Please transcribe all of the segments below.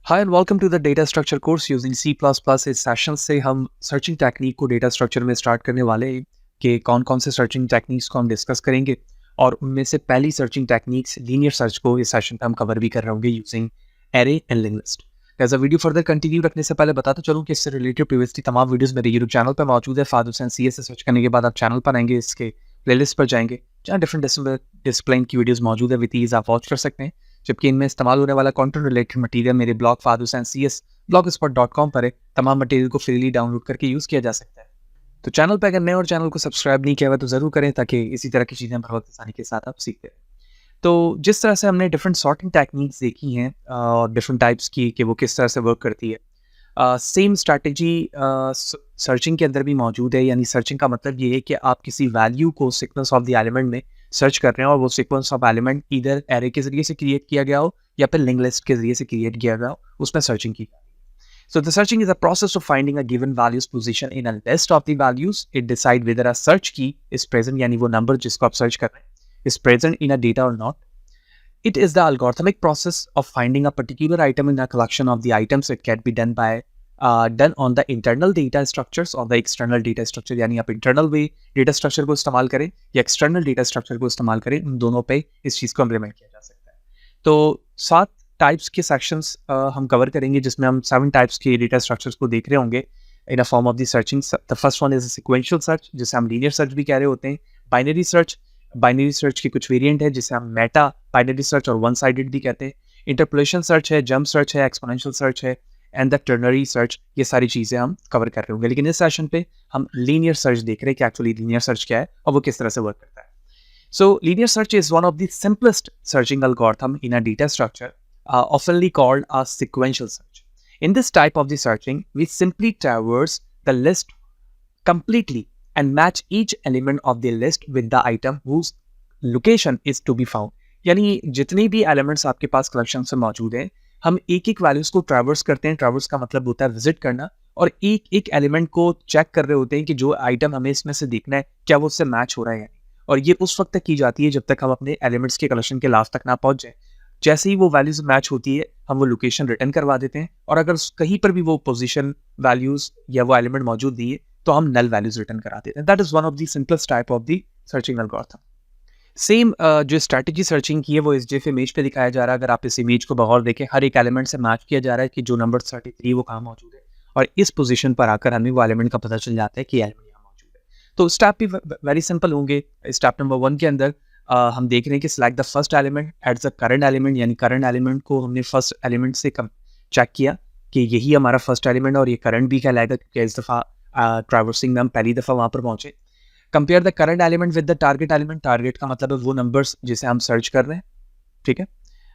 Hi and welcome to the data structure course using C plus plus. इस session से हम searching technique को data structure में start करने वाले हैं कि कौन कौन से सर्चिंग टेक्निक्स को हम डिस्कस करेंगे और उनमें से पहली सर्चिंग टेक्निक्स लीनियर सर्च को इस सेशन पे हम कवर भी कर रहे होंगे using array and link list. As a video further continue रखने से पहले बताता चलूँ कि इससे रिलेटेड प्रीवियसली तमाम वीडियोस मेरे यूट्यूब चैनल पर मौजूद है। फादर हुसैन सी एस से सर्च करने के बाद आप चैनल पर आएंगे, इसके प्लेलिस्ट पर जाएंगे जहाँ डिफरेंट डिसिप्लिन की वीडियोस मौजूद है। विद ईज आप वॉच कर सकते हैं, जबकि इनमें इस्तेमाल होने वाला कंटेंट रिलेटेड मटेरियल मेरे blog father Hussain C S blogspot.com पर है। तमाम मटेरियल को फ्रीली डाउनलोड करके यूज़ किया जा सकता है। तो चैनल पर अगर नए और चैनल को सब्सक्राइब नहीं किया हुआ तो ज़रूर करें ताकि इसी तरह की चीज़ें बर वक्त आसानी के साथ आप सीखते रहें। तो जिस तरह से हमने डिफरेंट सॉर्टिंग टेक्निक्स देखी हैं और डिफरेंट टाइप्स की कि वो किस तरह से वर्क करती है, सेम स्ट्रैटेजी सर्चिंग के अंदर भी मौजूद है। यानी सर्चिंग का मतलब ये है कि आप किसी वैल्यू को सीक्वेंस ऑफ द एलिमेंट में सर्च कर रहे हैं और वो सीक्वेंस ऑफ एलिमेंट इधर एरे के जरिए से क्रिएट किया गया हो या फिर लिंक लिस्ट के जरिए से क्रिएट किया गया हो, उसमें सर्चिंग की। So the searching is a process of finding a given value's position in a list of the values. It decide whether a search key is present, यानी वो number जिसको आप search कर रहे हैं is present in a data or not. It is the algorithmic process of finding a particular item in a collection of the items. It can be done by done on the internal data structures or the external data structure. यानी आप internal way data structure को इस्तेमाल करें या external data structure को इस्तेमाल करें, उन दोनों पे इस चीज़ को implement किया जा सकता है। तो 7 टाइप्स के सेक्शंस हम कवर करेंगे जिसमें हम 7 टाइप्स के डेटा स्ट्रक्चर्स को देख रहे होंगे in a form of the searching. The first one is sequential search, जिसे हम लीनियर सर्च भी कह रहे होते हैं। बाइनरी सर्च के कुछ वेरिएंट है जिसे हम मेटा बाइनरी सर्च और वन साइडेड भी कहते हैं। इंटरपोलेशन सर्च है, जंप सर्च है, एक्सपोनेंशियल सर्च है एंड द टर्नरी सर्च। ये सारी चीज़ें हम कवर कर रहे होंगे, लेकिन इस सेशन पे हम लीनियर सर्च देख रहे हैं कि एक्चुअली लीनियर सर्च क्या है और वो किस तरह से वर्क करता है। So linear search is one of the simplest searching algorithm in a data structure, oftenly called a sequential search. In this type of the searching, we simply traverse the list completely and match each element of the list with the item whose location is to be found. यानी जितने भी elements आपके पास collection से मौजूद हैं, हम एक एक values को traverse करते हैं। traverse का मतलब होता है visit करना, और एक एक element को check कर रहे होते हैं कि जो item हमें इसमें से देखना है क्या वो उससे match हो रहा है। और ये उस वक्त तक की जाती है जब तक हम अपने एलिमेंट्स के कलेक्शन के लास्ट तक ना पहुंच जाए। जैसे ही वो वैल्यूज मैच होती है, हम वो लोकेशन रिटर्न करवा देते हैं, और अगर कहीं पर भी वो पोजीशन वैल्यूज या वो एलिमेंट मौजूद नहीं है तो हम नल वैल्यूज रिटर्न करा देते हैं। That is one of the simplest type of the searching algorithm. Same जो स्ट्रैटेजी सर्चिंग की है वो इस जिफ इमेज पे दिखाया जा रहा है। अगर आप इस इमेज को बगौर देखें, हर एक एलिमेंट से मैच किया जा रहा है कि जो नंबर 33 वो कहाँ मौजूद है, और इस पोजीशन पर आकर हमें वो एलिमेंट का पता चल जाता है कि एलिमेंट तो स्टेप भी वेरी सिंपल होंगे। स्टेप नंबर 1 के अंदर हम देख रहे हैं कि select the first element at the current element, यानी करंट एलिमेंट को हमने फर्स्ट एलिमेंट से चेक किया कि यही हमारा फर्स्ट एलिमेंट और ये करंट भी कहलाएगा क्योंकि इस दफ़ा ट्रैवर्सिंग में हम पहली दफ़ा वहाँ पर पहुँचे। Compare the current element with the target element. Target का मतलब है वो नंबर्स जिसे हम सर्च कर रहे हैं, ठीक है।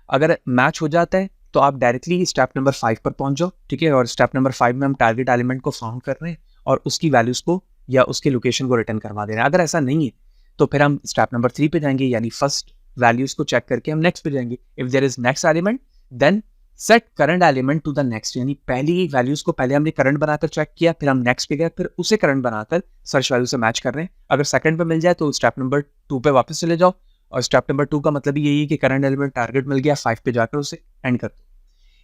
अगर मैच हो जाता है तो आप डायरेक्टली स्टेप नंबर 5 पर पहुँच जाओ, ठीक है। और स्टेप नंबर 5 में हम टारगेट एलिमेंट को फाउंड कर रहे हैं और उसकी वैल्यूज़ को या उसके लोकेशन को रिटर्न करवा दे रहे हैं। अगर ऐसा नहीं है तो फिर हम स्टेप नंबर 3 पे जाएंगे, यानी फर्स्ट वैल्यूज को चेक करके हम नेक्स्ट पे जाएंगे। If there is next element then set current element to the next, यानी पहली वैल्यूज को पहले हमने करंट बनाकर चेक किया, फिर हम नेक्स्ट पे गए, फिर उसे करंट बनाकर सर्च वैल्यू से मैच कर रहे हैं। अगर सेकंड पे मिल जाए तो स्टेप नंबर 2 पे वापस चले जाओ, और स्टेप नंबर 2 का मतलब यही है कि करंट एलिमेंट टारगेट मिल गया, 5 पे जाकर उसे एंड कर दो।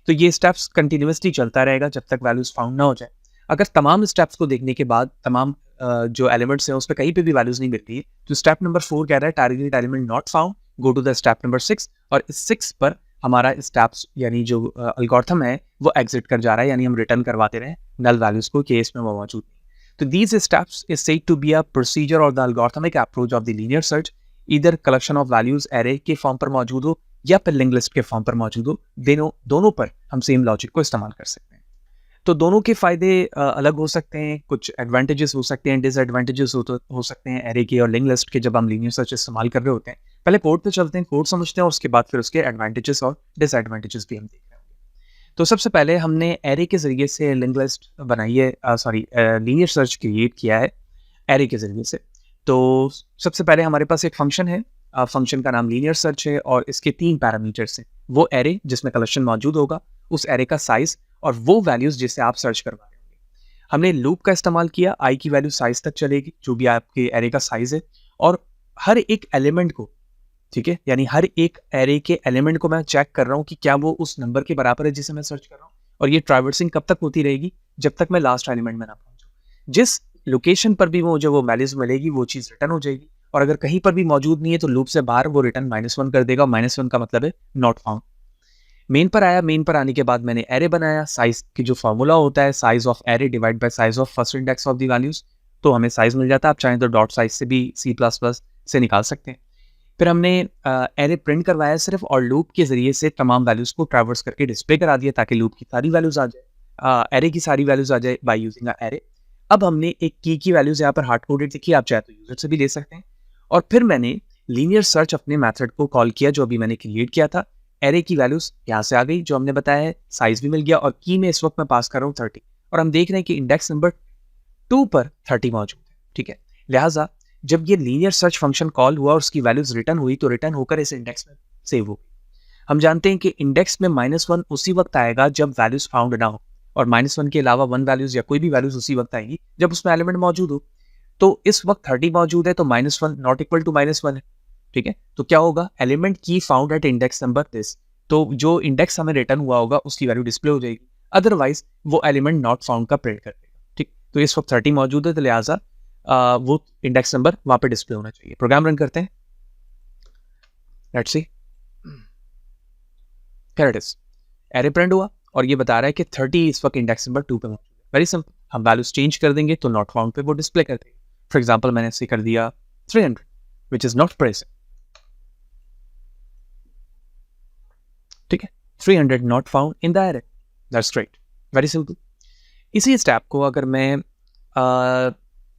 तो ये स्टेप्स कंटिन्यूसली चलता रहेगा जब तक वैल्यूज फाउंड ना हो जाए। अगर तमाम स्टेप्स को देखने के बाद तमाम जो एलिमेंट्स हैं उस पर कहीं पे भी वैल्यूज नहीं मिलती है तो स्टेप नंबर 4 कह रहा है target element not found, go to the step number 6, और इस 6 पर हमारा स्टेप्स यानी जो एल्गोरिथम है वो एग्जिट कर जा रहा है, यानी हम रिटर्न करवाते रहे नल वैल्यूज को केस में वो मौजूद नहीं। तो these steps is said to be a procedure और the algorithmic approach of the linear search. इधर कलेक्शन ऑफ वैल्यूज एरे के फॉर्म पर मौजूद हो या फिर लिंक लिस्ट के फॉर्म पर मौजूद हो, दोनों पर हम सेम लॉजिक को इस्तेमाल कर सकते हैं। तो दोनों के फ़ायदे अलग हो सकते हैं, कुछ एडवांटेजेस हो सकते हैं, डिसएडवांटेजेस हो सकते हैं एरे के और लिंक लिस्ट के जब हम लीनियर सर्च इस्तेमाल कर रहे होते हैं। पहले कोड पे चलते हैं, कोड समझते हैं, और उसके बाद फिर उसके एडवांटेजेस और डिसएडवांटेजेस भी हम देख रहे होंगे। तो सबसे पहले हमने एरे के ज़रिए से लिंक लिस्ट बनाई है, लीनियर सर्च क्रिएट किया है एरे के ज़रिए से। तो सबसे पहले हमारे पास एक फंक्शन है, फंक्शन का नाम लीनियर सर्च है, और इसके 3 पैरामीटर्स हैं। वो एरे जिसमें कलेक्शन मौजूद होगा, उस एरे का साइज़, और वो वैल्यूज जिसे आप सर्च करवा रहे होंगे। हमने लूप का इस्तेमाल किया, आई की वैल्यू साइज तक चलेगी जो भी आपके एरे का साइज है, और हर एक एलिमेंट को, ठीक है, यानी हर एक एरे के एलिमेंट को मैं चेक कर रहा हूँ कि क्या वो उस नंबर के बराबर है जिसे मैं सर्च कर रहा हूँ, और ये ट्रैवर्सिंग कब तक होती रहेगी, जब तक मैं लास्ट एलिमेंट में ना पहुंचूं। जिस लोकेशन पर भी मुझे वो वैल्यूज मिलेगी वो चीज रिटर्न हो जाएगी, और अगर कहीं पर भी मौजूद नहीं है तो लूप से बाहर वो रिटर्न -1 कर देगा। -1 का मतलब है नॉट फाउंड। मेन पर आया, मेन पर आने के बाद मैंने एरे बनाया। साइज की जो फॉर्मूला होता है, size of array divide by size of first index of the values, तो हमें साइज मिल जाता है। आप चाहें तो डॉट साइज से भी C++ से निकाल सकते हैं। फिर हमने एरे प्रिंट करवाया सिर्फ, और लूप के जरिए से तमाम वैल्यूज को ट्रैवर्स करके डिस्प्ले करा दिया ताकि लूप की सारी वैल्यूज आ जाए, एरे की सारी वैल्यूज आ जाए बाय यूजिंग एरे। अब हमने एक की वैल्यूज यहाँ पर हार्ड कोडेड लिखी, आप चाहे तो यूजर से भी ले सकते हैं। और फिर मैंने लीनियर सर्च अपने मेथड को कॉल किया जो अभी मैंने क्रिएट किया था। एरे की वैल्यूज यहाँ से आ गई जो हमने बताया है, साइज भी मिल गया, और की में इस वक्त मैं पास कर रहा हूँ 30, और हम देख रहे हैं कि इंडेक्स नंबर 2 पर 30 मौजूद है। ठीक है, लिहाजा जब ये लीनियर सर्च फंक्शन कॉल हुआ और उसकी वैल्यूज रिटर्न हुई तो रिटर्न होकर इस इंडेक्स में सेव हो गई। हम जानते हैं कि इंडेक्स में -1 उसी वक्त आएगा जब वैल्यूज फाउंड ना हो, और -1 के अलावा 1 वैल्यूज या कोई भी वैल्यूज उसी वक्त आएगी जब उसमें एलिमेंट मौजूद हो। तो इस वक्त 30 मौजूद है तो -1 नॉट इक्वल टू -1 है। ठीक है, तो क्या होगा, एलिमेंट की found at index number this, तो जो इंडेक्स हमें रिटर्न हुआ होगा उसकी वैल्यू डिस्प्ले हो जाएगी, अदरवाइज वो एलिमेंट नॉट फाउंड का प्रिंट कर देगा। ठीक, तो इस वक्त 30 मौजूद है तो लिहाजा वो इंडेक्स नंबर वहां पे डिस्प्ले होना चाहिए। प्रोग्राम रन करते हैं, let's see, here it is, array print हुआ और ये बता रहा है कि 30 इस वक्त इंडेक्स नंबर 2 पे मौजूद है। वेरी सिंपल, हम वैल्यूज चेंज कर देंगे तो नॉट फाउंड पे वो डिस्प्ले कर देगा। फॉर एग्जांपल मैंने इसे कर दिया 300 व्हिच इज नॉट प्रेजेंट। ठीक है, 300 not found in the array, that's great, very simple. इसी स्टेप को अगर मैं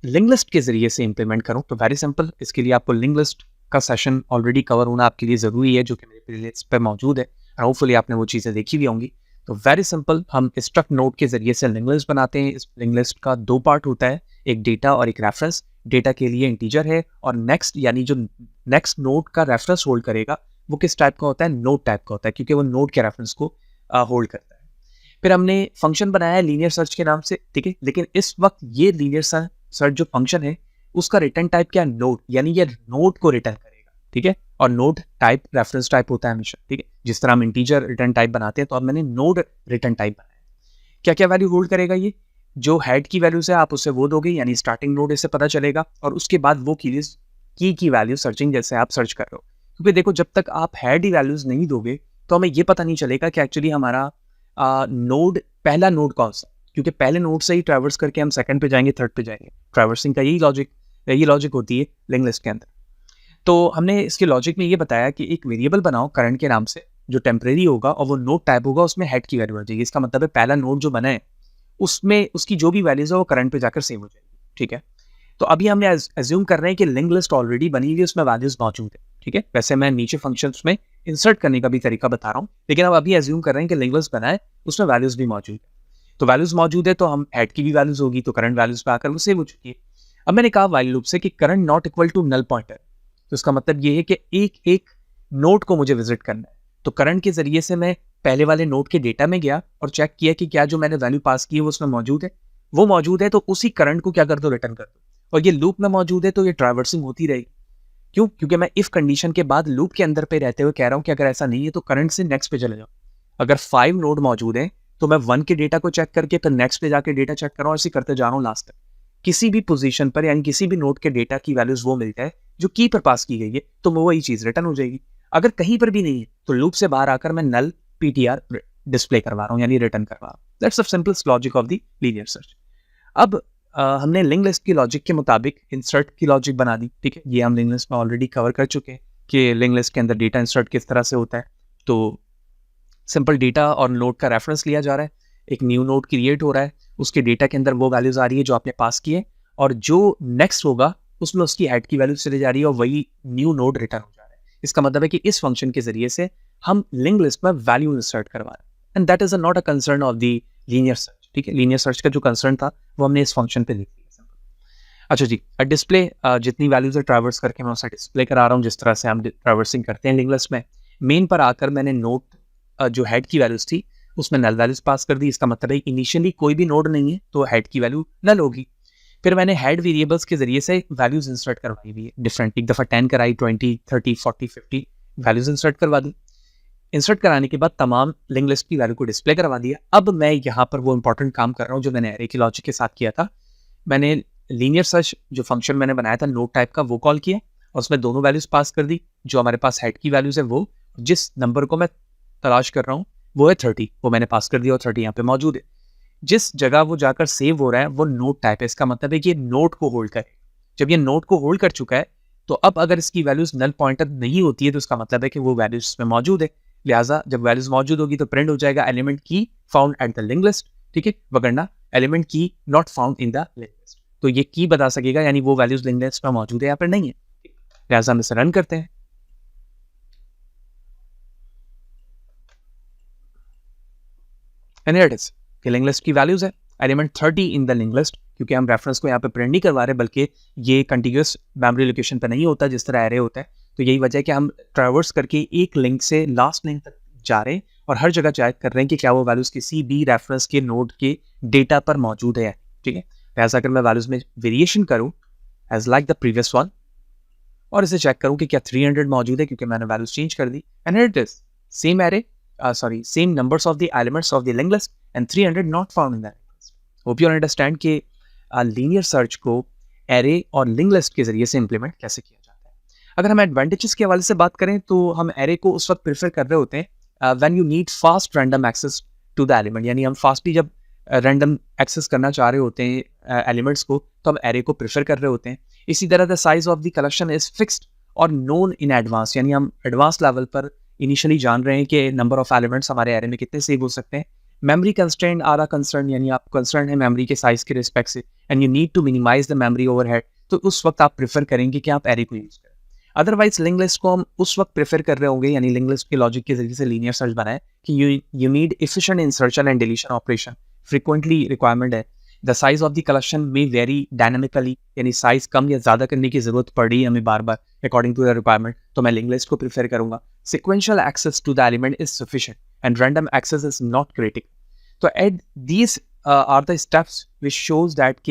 लिंक लिस्ट के जरिए से इंप्लीमेंट करूं तो वेरी सिंपल, इसके लिए आपको लिंक लिस्ट का सेशन ऑलरेडी कवर होना आपके लिए ज़रूरी है जो कि मेरे प्लेलिस्ट पे मौजूद है, और होपफुली आपने वो चीज़ें देखी भी होंगी। तो वेरी सिंपल, हम स्ट्रक्ट नोड के जरिए से लिंक लिस्ट बनाते हैं। इस लिंक लिस्ट का 2 पार्ट होता है, एक डेटा और एक रेफरेंस। डेटा के लिए इंटीजर है, और नेक्स्ट यानी जो नेक्स्ट नोड का रेफरेंस होल्ड करेगा वो किस टाइप का होता है, नोड टाइप का होता है, क्योंकि वो नोड के रेफरेंस को होल्ड करता है। फिर हमने फंक्शन बनाया लीनियर सर्च के नाम से, ठीक है, लेकिन इस वक्त ये लीनियर सर्च जो फंक्शन है उसका रिटर्न टाइप क्या है, नोड, यानी ये नोड को रिटर्न करेगा। ठीक है, और नोड टाइप रेफरेंस टाइप होता है हमेशा। ठीक है, जिस तरह हम इंटीजर रिटर्न टाइप बनाते हैं तो अब मैंने नोड रिटर्न टाइप बनाया। क्या क्या वैल्यू होल्ड करेगा, ये जो हेड की वैल्यूज है आप उससे वो दोगे, यानी स्टार्टिंग नोड इससे पता चलेगा, और उसके बाद वो की वैल्यू सर्चिंग जैसे आप सर्च कर रहे हो। क्योंकि देखो, जब तक आप हेड ही वैल्यूज नहीं दोगे तो हमें ये पता नहीं चलेगा कि एक्चुअली हमारा नोड पहला नोड कौन सा, क्योंकि पहले नोड से ही ट्रैवर्स करके हम सेकंड पे जाएंगे, थर्ड पे जाएंगे। ट्रैवर्सिंग का यही लॉजिक होती है लिंक लिस्ट के अंदर। तो हमने इसके लॉजिक में ये बताया कि एक वेरिएबल बनाओ करंट के नाम से जो टेम्परेरी होगा और वो नोड टाइप होगा, उसमें हेड की वैल्यू आ जाएगी। इसका मतलब है पहला नोड जो बना है उसमें उसकी जो भी वैल्यूज है वो करंट पे जाकर सेव हो जाएगी। ठीक है, तो अभी हमने एज्यूम कर रहे हैं कि लिंक लिस्ट ऑलरेडी बनी हुई है, उसमें वैल्यूज मौजूद है। ठीक है, वैसे मैं नीचे फंक्शंस में इंसर्ट करने का भी तरीका बता रहा हूँ, लेकिन अब अभी एज्यूम कर रहे हैं कि लिंक लिस्ट बना है, उसमें वैल्यूज भी मौजूद है। तो वैल्यूज मौजूद है तो हम हेड की भी वैल्यूज होगी, तो करंट वैल्यूज पे आकर वो सेव हो चुकी है। अब मैंने कहा व्हाइल लूप से कि current not equal to null pointer, तो इसका मतलब ये है कि एक एक नोड को मुझे विजिट करना है। तो करंट के जरिए से मैं पहले वाले नोड के डेटा में गया और चेक किया कि क्या जो मैंने वैल्यू पास की है वो उसमें मौजूद है। वो मौजूद है तो उसी करंट को क्या कर दो, रिटर्न कर दो। और ये लूप में मौजूद है तो ये ट्रैवर्सिंग होती रहेगी। क्यों? क्योंकि मैं इफ कंडीशन के बाद लूप के अंदर पे रहते हुए कह रहा हूं कि अगर ऐसा नहीं है तो करंट से नेक्स्ट पे चले जाओ। अगर 5 नोड मौजूद है तो मैं 1 के डेटा को चेक करके फिर नेक्स्ट पे जाके डेटा चेक कर रहा हूं, ऐसे करते जा रहा हूं लास्ट तक। किसी भी पोजीशन पर यानी किसी भी नोड के डेटा की वैल्यूज वो मिलता है जो की पर पास की गई है, तो वो वही चीज रिटर्न हो जाएगी। अगर कहीं पर भी नहीं है तो लूप से बाहर आकर मैं नल पीटीआर डिस्प्ले करवा रहा हूं, यानी रिटर्न करवा रहा हूं। That's the simplest logic of the linear search. अब हमने लिंक लिस्ट की लॉजिक के मुताबिक इंसर्ट की लॉजिक बना दी। ठीक है, ये हम लिंक लिस्ट में ऑलरेडी कवर कर चुके हैं कि लिंक लिस्ट के अंदर डेटा इंसर्ट किस तरह से होता है। तो सिंपल डेटा और नोड का रेफरेंस लिया जा रहा है, एक न्यू नोड क्रिएट हो रहा है, उसके डेटा के अंदर वो वैल्यूज आ रही है जो आपने पास की है, और जो नेक्स्ट होगा उसमें उसकी हेड की वैल्यूज चली जा रही है और वही न्यू नोड रिटर्न हो जा रहा है। इसका मतलब है कि इस फंक्शन के जरिए से हम लिंक लिस्ट में वैल्यू इंसर्ट करवा रहे हैं, and that is not a concern of the linear search. ठीक है, लीनियर सर्च का जो कंसर्न था वो हमने इस फंक्शन पे लिख दिया। अच्छा जी, डिस्प्ले जितनी वैल्यूज है ट्रैवर्स करके मैं उसे डिस्प्ले करा रहा हूँ जिस तरह से हम ट्रैवर्सिंग करते हैं लिंक लिस्ट में। मेन पर आकर मैंने नोड जो हेड की वैल्यूज थी उसमें नल वैल्यूज पास कर दी। इसका मतलब है इनिशियली कोई भी नोड नहीं है तो हेड की वैल्यू नल होगी। फिर मैंने हेड वेरिएबल्स के जरिए से वैल्यूज इंसर्ट करवाई हुई है डिफरेंट, एक दफ़ा 10 कराई, 20, 30, 40, 50 वैल्यूज इंसर्ट करवा दी। इंसर्ट कराने के बाद तमाम लिंक लिस्ट की वैल्यू को डिस्प्ले करवा दिया। अब मैं यहाँ पर वो इंपॉर्टेंट काम कर रहा हूँ जो मैंने एरे के लॉजिक के साथ किया था। मैंने लीनियर सर्च जो फंक्शन मैंने बनाया था नोड टाइप का, वो कॉल किया और उसमें दोनों वैल्यूज पास कर दी। जो हमारे पास हेड की वैल्यूज है वो, जिस नंबर को मैं तलाश कर रहा हूँ वो है 30, वो मैंने पास कर दिया और 30 यहाँ पे मौजूद है। जिस जगह वो जाकर सेव हो रहा है वो नोड टाइप है, इसका मतलब है कि ये नोड को होल्ड करे। जब ये नोड को होल्ड कर चुका है तो अब अगर इसकी वैल्यूज नल पॉइंटर नहीं होती है तो इसका मतलब है कि वो वैल्यूज इसमें मौजूद है। लिहाजा जब वैल्यूज मौजूद होगी तो प्रिंट हो जाएगा एलिमेंट की found at the link list, ठीक है, वगरना एलिमेंट की not found in the link list. तो ये की बता सकेगा यानी वो वैल्यूज लिंक लिस्ट में मौजूद है या फिर नहीं है। लिहाजा हम इसे रन करते हैं। And here it is, link list की वैल्यूज है element 30 in the link list, क्योंकि हम रेफरेंस को यहाँ पे प्रिंट नहीं करवा रहे बल्कि ये कंटिन्यूअस मेमोरी लोकेशन पर नहीं होता जिस तरह एरे होता है। तो यही वजह है कि हम ट्रैवर्स करके एक लिंक से लास्ट लिंक तक जा रहे हैं और हर जगह चेक कर रहे हैं कि क्या वो वैल्यूज किसी भी रेफरेंस के नोड के डेटा पर मौजूद है, ठीक है। ऐसा अगर मैं वैल्यूज में वेरिएशन करूँ as like the previous one और इसे चेक करूँ कि क्या 300 मौजूद है क्योंकि मैंने वैल्यूज चेंज कर दी। And here it is, same array same numbers of the elements of the linked list and 300 not found in that list. Hope you understand कि लीनियर सर्च को एरे और लिंक लिस्ट के जरिए से implement कैसे किया जाता है। अगर हम एडवांटेजेस के हवाले से बात करें तो हम एरे को उस वक्त प्रेफर कर रहे होते हैं when you need fast random access to the element, यानी हम फास्टली जब रैंडम एक्सेस करना चाह रहे होते हैं एलिमेंट्स को तो हम एरे को प्रेफर कर रहे होते हैं। इसी तरह the size of the collection is fixed और नोन इन एडवांस, यानी हम एडवांस लेवल पर इनिशियली जान रहे हैं कि नंबर ऑफ एलिमेंट्स हमारे एरे में कितने सेव हो सकते हैं। मेमोरी कंस्ट्रेंट आ रहा कंसर्न, यानी आप कंसर्न है मेमोरी के साइज के रिस्पेक्ट से and you need to minimize the memory overhead, तो उस वक्त आप प्रेफर करेंगे कि आप एरे को यूज करें। अदरवाइज लिंक लिस्ट को हम उस वक्त प्रेफर कर रहे होंगे, यानी लिंक लिस्ट के लॉजिक के जरिए से लीनियर सर्च बनाए कि you need efficient insertion and deletion operation frequently requirement है। The size of the collection में वेरी डायनामिकली, यानी साइज कम या ज्यादा करने की जरूरत पड़ रही है हमें बार बार अकॉर्डिंग टू द रिक्वायरमेंट, तो मैं लिंक लिस्ट को प्रेफर करूंगा। Sequential access to the element is sufficient and random access is not critical. So these are the steps which shows that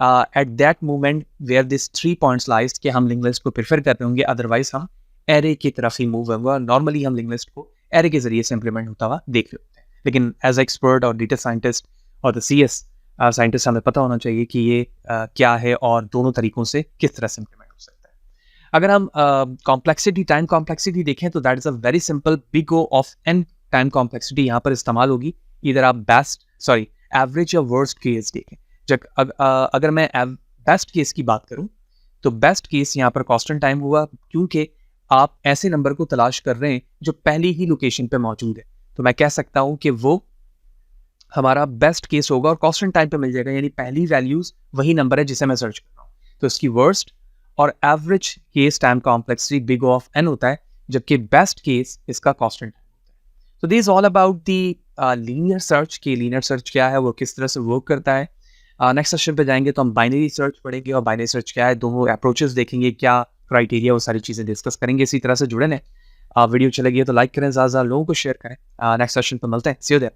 at that moment where these 3 points lies कि हम link list को prefer करते होंगे, otherwise हम array की तरफ ही move होंगे और नॉर्मली हम लिंक लिस्ट को एरे के जरिए से इंप्लीमेंट होता हुआ देख रहे होते हैं। लेकिन एज एक्सपर्ट और डेटा साइंटिस्ट और द CS साइंटिस्ट हमें पता होना चाहिए कि ये क्या है और दोनों तरीकों से किस तरह से इंप्लीमेंट हो सकता है। अगर हम कॉम्प्लेक्सिटी, टाइम कॉम्प्लेक्सिटी देखें तो that is a very simple big O of N time complexity यहाँ पर इस्तेमाल होगी। इधर आप एवरेज या वर्स्ट केस देखें। जब अगर मैं बेस्ट केस की बात करूं तो बेस्ट केस यहाँ पर कांस्टेंट टाइम हुआ, क्योंकि आप ऐसे नंबर को तलाश कर रहे हैं जो पहली ही लोकेशन पे मौजूद है, तो मैं कह सकता हूं कि वो हमारा बेस्ट केस होगा और कांस्टेंट टाइम पे मिल जाएगा, यानी पहली वैल्यूज वही नंबर है जिसे मैं सर्च कर रहा हूँ। तो इसकी वर्स्ट और average case time complexity big O of n होता है, जबकि बेस्ट केस इसका कांस्टेंट टाइम होता है। तो this is all about the linear search की लीनियर सर्च क्या है, वो किस तरह से वर्क करता है। नेक्स्ट सेशन पे जाएंगे तो हम बाइनरी सर्च पढ़ेंगे और बाइनरी सर्च क्या है, दोनों अप्रोचेस देखेंगे, क्या क्राइटेरिया, वो सारी चीज़ें डिस्कस करेंगे। इसी तरह से जुड़े रहें। वीडियो चलेगी तो लाइक करें, ज़्यादा लोगों को शेयर करें। नेक्स्ट सेशन पर मिलते हैं। सी यू देयर।